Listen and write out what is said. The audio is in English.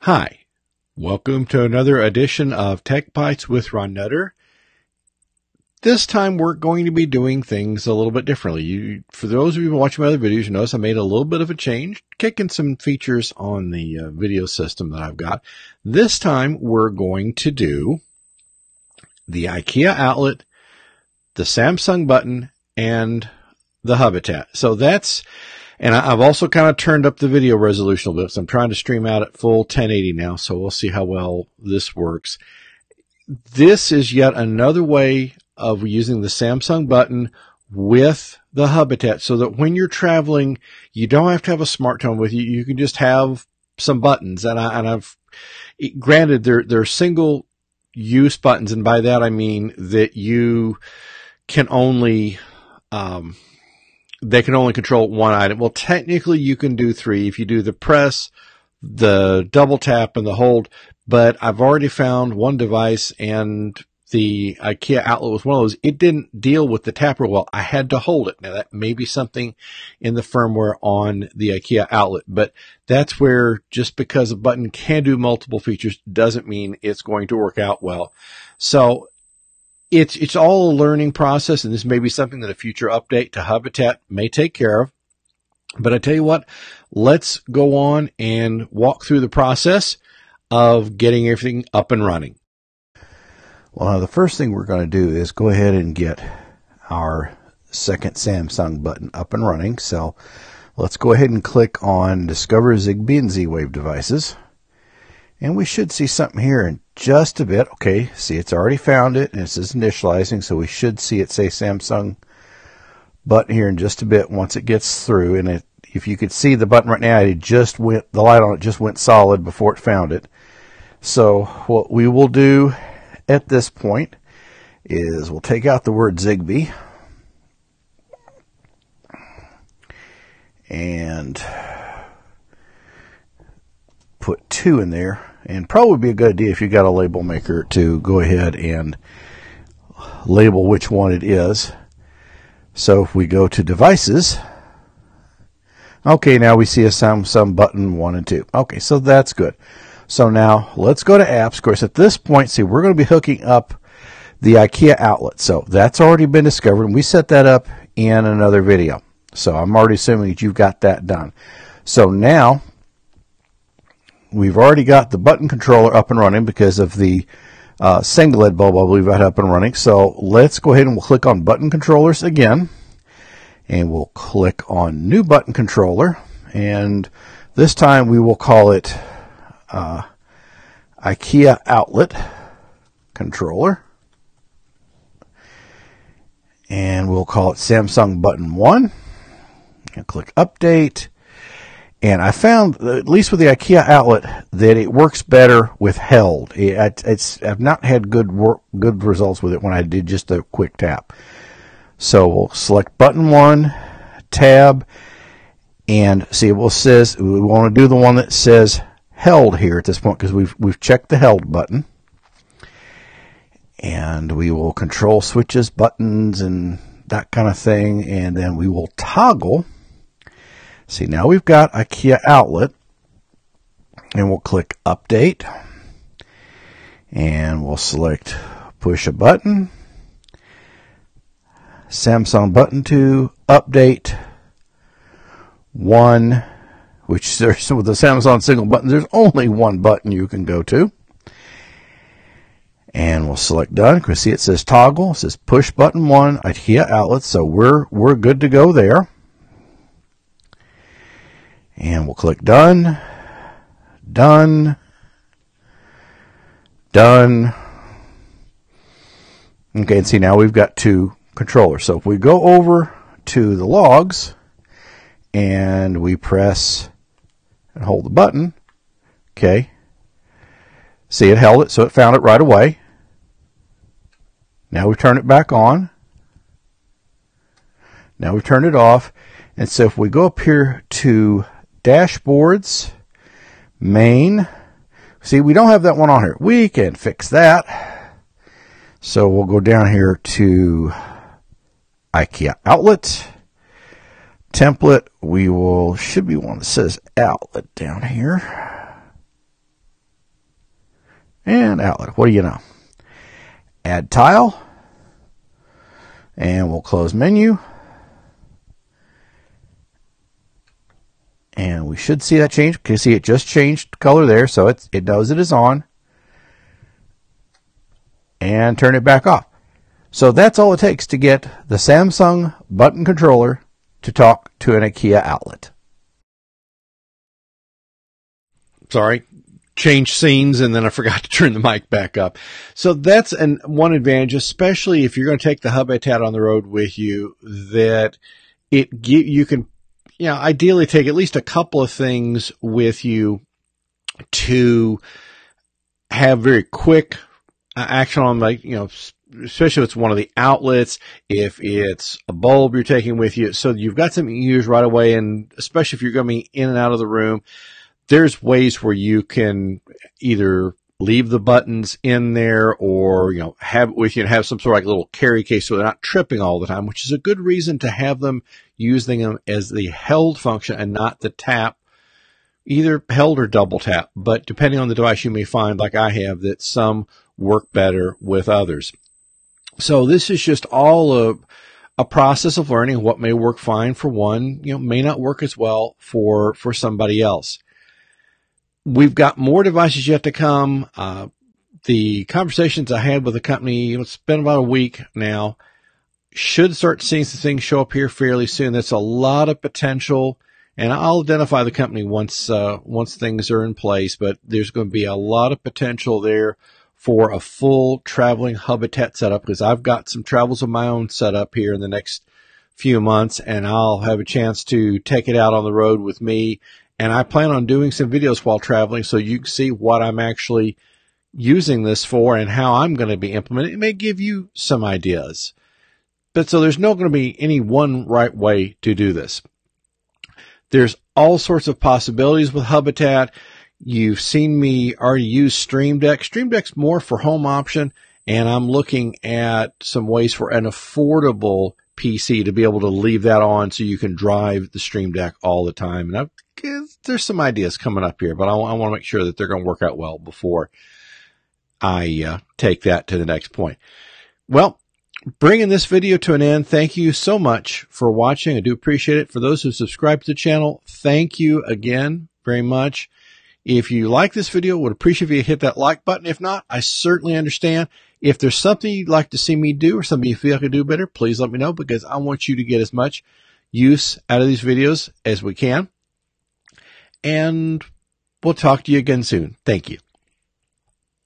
Hi, welcome to another edition of Tech Bites with Ron Nutter. This time we're going to be doing things a little bit differently. For those of you who have been watching my other videos, you notice I made a little bit of a change, kicking some features on the video system that I've got. This time we're going to do the IKEA outlet, the Samsung button, and the Hubitat. So that's... And I've also kind of turned up the video resolution a little bit. So I'm trying to stream out at full 1080 now. So we'll see how well this works. This is yet another way of using the Samsung button with the Hubitat so that when you're traveling, you don't have to have a smart phone with you. You can just have some buttons. And I've granted they're single use buttons. And by that, I mean that you can only, they can only control one item. Well, technically you can do three if you do the press, the double tap, and the hold. But I've already found one device, and the IKEA outlet was one of those. It didn't deal with the tapper well. I had to hold it. Now that may be something in the firmware on the IKEA outlet, but that's where just because a button can do multiple features doesn't mean it's going to work out well. So it's all a learning process, and this may be something that a future update to Hubitat may take care of. But I tell you what, let's go on and walk through the process of getting everything up and running. Well, now the first thing we're going to do is go ahead and get our second Samsung button up and running. So let's go ahead and click on Discover Zigbee and Z-Wave devices. And we should see something here in just a bit. Okay, see, it's already found it, and it says initializing, so we should see it say Samsung button here in just a bit once it gets through. And if you could see the button right now, the light on it just went solid before it found it. So what we will do at this point is we'll take out the word Zigbee and put 2 in there, and probably be a good idea if you got a label maker to go ahead and label which one it is. So if we go to devices, okay, now we see a Samsung button 1 and 2. Okay, so that's good. So now let's go to apps. Of course, at this point, see, we're going to be hooking up the IKEA outlet. So that's already been discovered, and we set that up in another video. So I'm already assuming that you've got that done. So now we've already got the button controller up and running because of the single LED bulb I believe that up and running. So let's go ahead and we'll click on button controllers again, and we'll click on new button controller, and this time we will call it IKEA outlet controller, and we'll call it Samsung button 1, and click update. And I found, at least with the IKEA outlet, that it works better with held. I've not had good results with it when I did just a quick tap. So we'll select button 1, tab, and see what it says. We want to do the one that says held here at this point because we've checked the held button. And we will control switches, buttons, and that kind of thing. And then we will toggle. See, now we've got IKEA outlet, and we'll click update, and we'll select push a button, Samsung button 2, update 1, which there's with the Samsung single button, there's only one button you can go to. And we'll select done. Because see, it says toggle, it says push button 1, IKEA outlet, so we're good to go there. And we'll click done, done, done. Okay, and see, now we've got 2 controllers. So if we go over to the logs and we press and hold the button, okay, see, it held it, so it found it right away. Now we turn it back on. Now we turn it off. And so if we go up here to dashboards, main, see, we don't have that one on here. We can fix that. So we'll go down here to IKEA outlet, template. We should be one that says outlet down here. and outlet. What do you know? Add tile, and we'll close menu. And we should see that change. You can see it just changed color there, so it knows it is on. And turn it back off. So that's all it takes to get the Samsung button controller to talk to an IKEA outlet. Sorry, change scenes, and then I forgot to turn the mic back up. So that's one advantage, especially if you're going to take the Hubitat on the road with you, that you can, ideally take at least a couple of things with you to have very quick action on, like, especially if it's one of the outlets, if it's a bulb you're taking with you, so you've got something you use right away. And especially if you're going to be in and out of the room, there's ways where you can either leave the buttons in there or, have it with you and have some sort of like little carry case so they're not tripping all the time, which is a good reason to have them using them as the held function and not the tap, either held or double tap. But depending on the device, you may find, like I have, that some work better with others. So this is just all a process of learning. What may work fine for one, may not work as well for somebody else. We've got more devices yet to come. The conversations I had with the company, it's been about a week now, should start seeing some things show up here fairly soon. That's a lot of potential, and I'll identify the company once things are in place, but there's going to be a lot of potential there for a full traveling Hubitat setup, because I've got some travels of my own set up here in the next few months, and I'll have a chance to take it out on the road with me. And I plan on doing some videos while traveling so you can see what I'm actually using this for and how I'm going to be implementing it. It may give you some ideas. But so there's not going to be any one right way to do this. There's all sorts of possibilities with Hubitat. You've seen me already use Stream Deck. Stream Deck's more for home option, and I'm looking at some ways for an affordable PC to be able to leave that on so you can drive the Stream Deck all the time. And there's some ideas coming up here, but I want to make sure that they're going to work out well before I take that to the next point. Well, bringing this video to an end, thank you so much for watching. I do appreciate it. For those who subscribe to the channel, thank you again very much. If you like this video, would appreciate if you hit that like button. If not, I certainly understand. If there's something you'd like to see me do or something you feel I could do better, please let me know, because I want you to get as much use out of these videos as we can. And we'll talk to you again soon. Thank you.